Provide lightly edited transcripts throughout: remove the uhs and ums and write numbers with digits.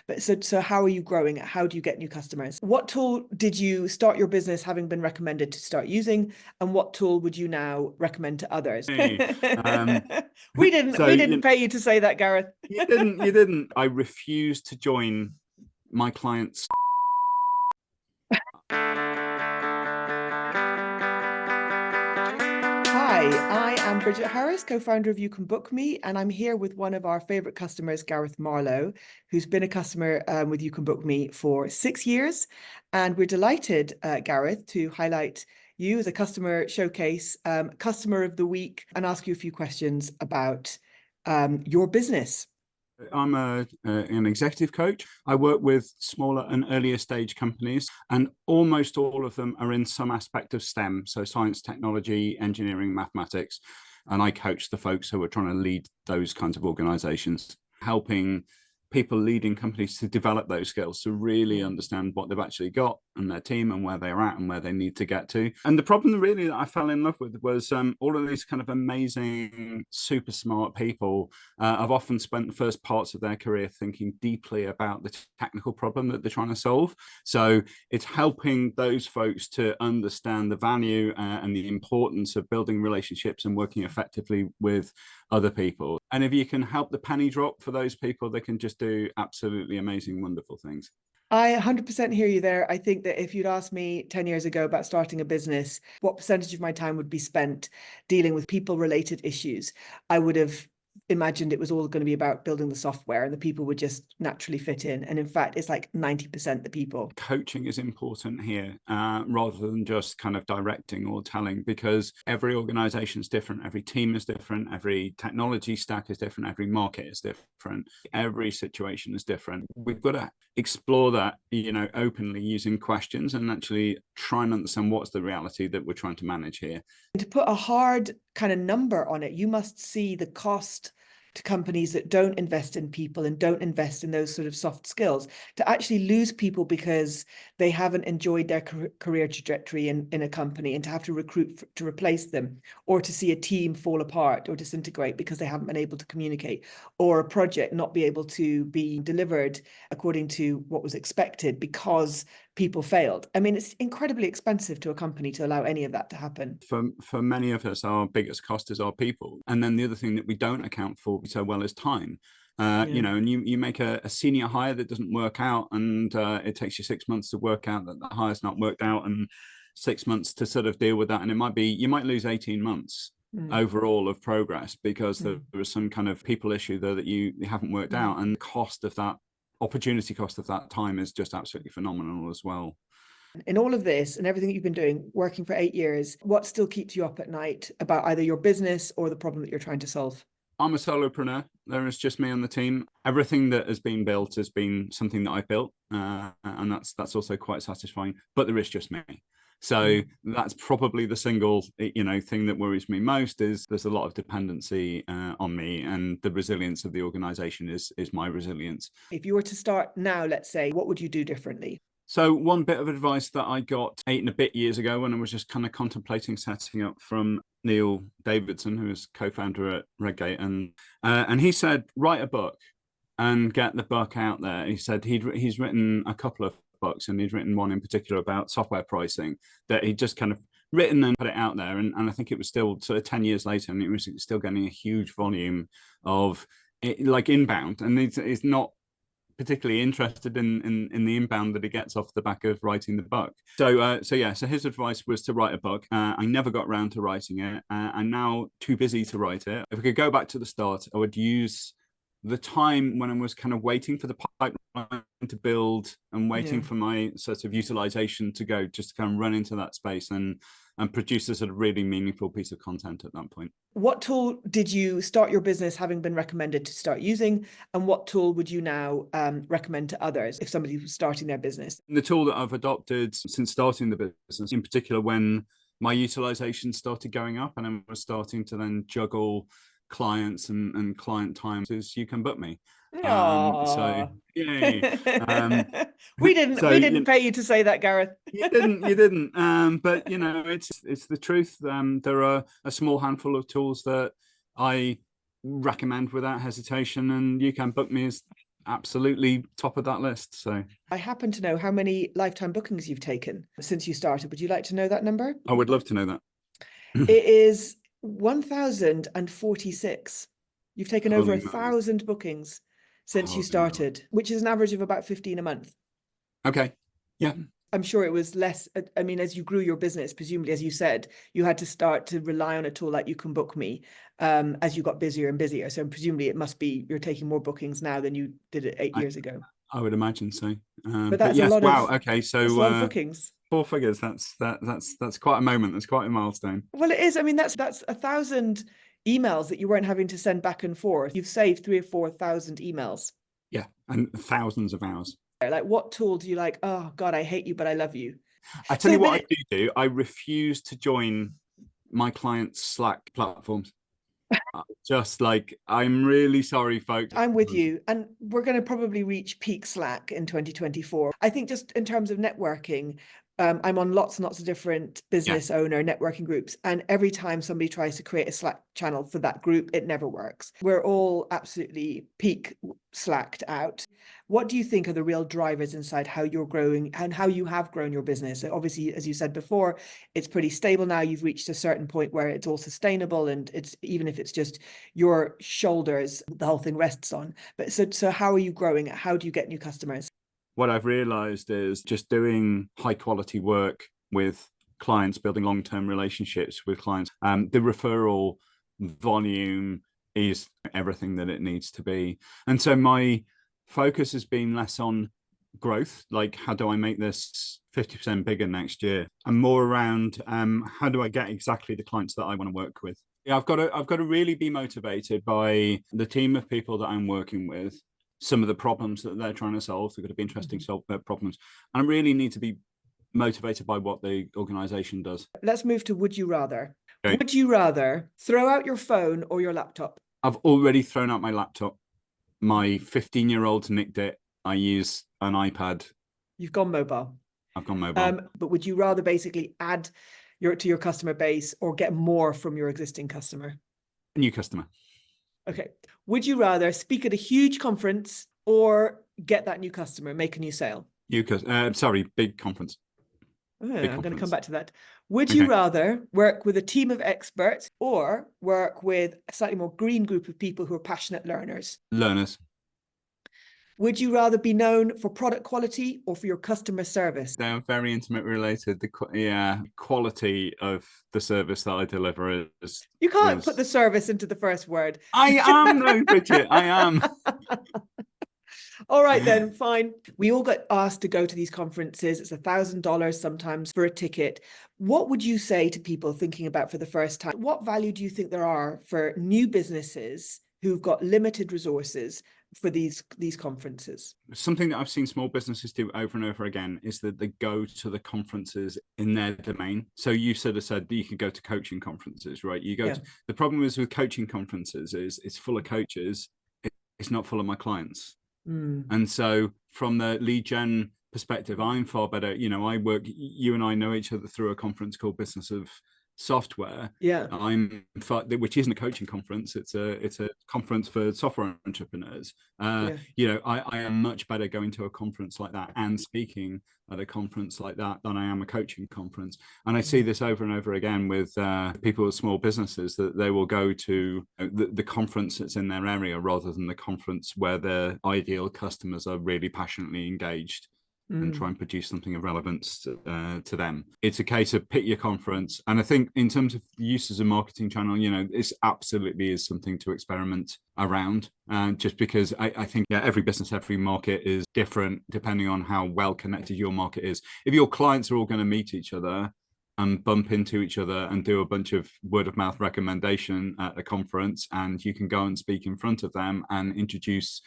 But so how are you growing it? How do you get new customers? What tool did you start your business having been recommended to start using? And what tool would you now recommend to others? Hey, We didn't so we didn't pay you to say that, Gareth. you didn't. I refuse to join my clients. Hi, I am Bridget Harris, co-founder of YouCanBookMe, and I'm here with one of our favorite customers, Gareth Marlow, who's been a customer with YouCanBookMe for 6 years. And we're delighted, Gareth, to highlight you as a customer showcase, customer of the week, and ask you a few questions about your business. I'm an executive coach. I work with smaller and earlier stage companies, and almost all of them are in some aspect of STEM, so science, technology, engineering, mathematics. And I coach the folks who are trying to lead those kinds of organizations, helping people leading companies to develop those skills, to really understand what they've actually got and their team and where they're at and where they need to get to. And the problem really that I fell in love with was all of these kind of amazing, super smart people have often spent the first parts of their career thinking deeply about the technical problem that they're trying to solve. So it's helping those folks to understand the value and the importance of building relationships and working effectively with other people. And if you can help the penny drop for those people, they can just do absolutely amazing, wonderful things. I 100% hear you there. I think that if you'd asked me 10 years ago about starting a business, what percentage of my time would be spent dealing with people-related issues, I would have imagined it was all going to be about building the software and the people would just naturally fit in. And in fact, it's like 90% the people. Coaching is important here rather than just kind of directing or telling, because every organization is different, every team is different, every technology stack is different, every market is different, every situation is different. We've got to explore that, openly using questions and actually try and understand what's the reality that we're trying to manage here. And to put a hard kind of number on it, you must see the cost to companies that don't invest in people and don't invest in those sort of soft skills, to actually lose people because they haven't enjoyed their career trajectory in a company, and to have to recruit to replace them, or to see a team fall apart or disintegrate because they haven't been able to communicate, or a project not be able to be delivered according to what was expected because people failed. I mean, it's incredibly expensive to a company to allow any of that to happen. For many of us, our biggest cost is our people. And then the other thing that we don't account for so well is time. And you make a senior hire that doesn't work out, and it takes you 6 months to work out that the hire's not worked out, and 6 months to sort of deal with that. And you might lose 18 months overall of progress because there was some kind of people issue there that you haven't worked out. And the cost of that, opportunity cost of that time, is just absolutely phenomenal as well. In all of this and everything that you've been doing, working for 8 years, what still keeps you up at night about either your business or the problem that you're trying to solve? I'm a solopreneur. There is just me on the team. Everything that has been built has been something that I've built, and that's also quite satisfying. But there is just me. So that's probably the single, thing that worries me most, is there's a lot of dependency on me, and the resilience of the organization is my resilience. If you were to start now, let's say, what would you do differently? So one bit of advice that I got 8 and a bit years ago when I was just kind of contemplating setting up, from Neil Davidson, who is co-founder at Redgate, and he said, write a book and get the book out there. He said he's written a couple of books, and he'd written one in particular about software pricing that he'd just kind of written and put it out there. And I think it was still sort of 10 years later, and it was still getting a huge volume of like inbound, and it's not particularly interested in the inbound that he gets off the back of writing the book. So his advice was to write a book. I never got around to writing it. I'm now too busy to write it. If we could go back to the start, I would use the time when I was kind of waiting for the pipeline to build and waiting for my sort of utilization to go, just to kind of run into that space and produce a sort of really meaningful piece of content at that point. What tool did you start your business having been recommended to start using? And what tool would you now recommend to others if somebody was starting their business? The tool that I've adopted since starting the business, in particular when my utilization started going up and I was starting to then juggle clients and client time, is YouCanBookMe. So yay. We didn't pay you to say that, Gareth. You didn't. But it's the truth. There are a small handful of tools that I recommend without hesitation, and YouCanBookMe is absolutely top of that list. So I happen to know how many lifetime bookings you've taken since you started. Would you like to know that number? I would love to know that. It is 1,046. You've taken over Holy moly. 1,000 bookings since you Holy moly. started, which is an average of about 15 a month. Okay. Yeah. I'm sure it was less. I mean, as you grew your business, presumably, as you said, you had to start to rely on a tool like YouCanBookMe as you got busier and busier. So presumably it must be you're taking more bookings now than you did it 8 years ago. I would imagine so. But But that's a yes, lot wow. of Okay, that's a lot of so bookings. 4 figures. That's quite a moment. That's quite a milestone. Well, it is. I mean, that's 1,000 emails that you weren't having to send back and forth. You've saved 3,000 or 4,000 emails. Yeah, and thousands of hours. Like, what tool do you like? Oh God, I hate you, but I love you. I tell you what I do. I refuse to join my clients' Slack platforms. Just like, I'm really sorry, folks. I'm with you. And we're going to probably reach peak Slack in 2024. I think just in terms of networking, I'm on lots and lots of different business owner networking groups. And every time somebody tries to create a Slack channel for that group, it never works. We're all absolutely peak Slacked out. What do you think are the real drivers inside how you're growing and how you have grown your business? Obviously, as you said before, it's pretty stable now. You've reached a certain point where it's all sustainable, and it's even if it's just your shoulders, the whole thing rests on. But so how are you growing? How do you get new customers? What I've realized is just doing high quality work with clients, building long-term relationships with clients. The referral volume is everything that it needs to be. And so my focus has been less on growth, like how do I make this 50% bigger next year, and more around how do I get exactly the clients that I want to work with. Yeah, I've got to really be motivated by the team of people that I'm working with, some of the problems that they're trying to solve. They've got to be interesting problems, and I really need to be motivated by what the organization does. Let's move to would you rather. Okay. Would you rather throw out your phone or your laptop? I've already thrown out my laptop. My 15-year-old nicked it. I use an iPad. You've gone mobile. I've gone mobile. But would you rather basically add to your customer base or get more from your existing customer? A new customer. Okay. Would you rather speak at a huge conference or get that new customer, make a new sale? Big conference. I'm going to come back to that. Would you rather work with a team of experts or work with a slightly more green group of people who are passionate learners? Learners. Would you rather be known for product quality or for your customer service? They are very intimately related. The quality of the service that I deliver is... You can't put the service into the first word. I am, though, Bridget. I am. All right, then, fine. We all get asked to go to these conferences. It's $1,000 sometimes for a ticket. What would you say to people thinking about for the first time? What value do you think there are for new businesses who've got limited resources for these conferences? Something that I've seen small businesses do over and over again is that they go to the conferences in their domain. So you sort of said that you could go to coaching conferences, right? You go to, the problem is with coaching conferences is it's full of coaches. It's not full of my clients. And so from the lead gen perspective, I'm far better. You know, you and I know each other through a conference called Business of Software. Which isn't a coaching conference. It's a conference for software entrepreneurs. You know, I am much better going to a conference like that and speaking at a conference like that than I am a coaching conference. And I see this over and over again with people with small businesses, that they will go to the conference that's in their area rather than the conference where their ideal customers are really passionately engaged and try and produce something of relevance to them. It's a case of pick your conference. And I think in terms of use as a marketing channel, you know, this absolutely is something to experiment around. And just because I think every business, every market is different depending on how well connected your market is. If your clients are all going to meet each other and bump into each other and do a bunch of word of mouth recommendation at a conference, and you can go and speak in front of them and introduce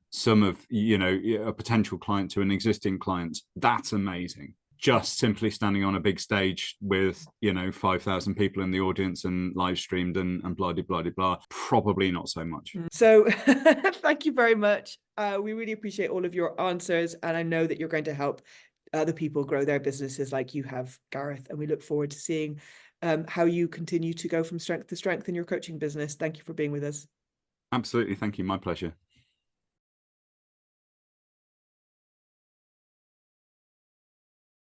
some of, you know, a potential client to an existing client, that's amazing. Just simply standing on a big stage with, you know, 5,000 people in the audience and live streamed and blah, blah, blah, blah, probably not so much. So thank you very much. We really appreciate all of your answers. And I know that you're going to help other people grow their businesses like you have, Gareth. And we look forward to seeing how you continue to go from strength to strength in your coaching business. Thank you for being with us. Absolutely. Thank you. My pleasure.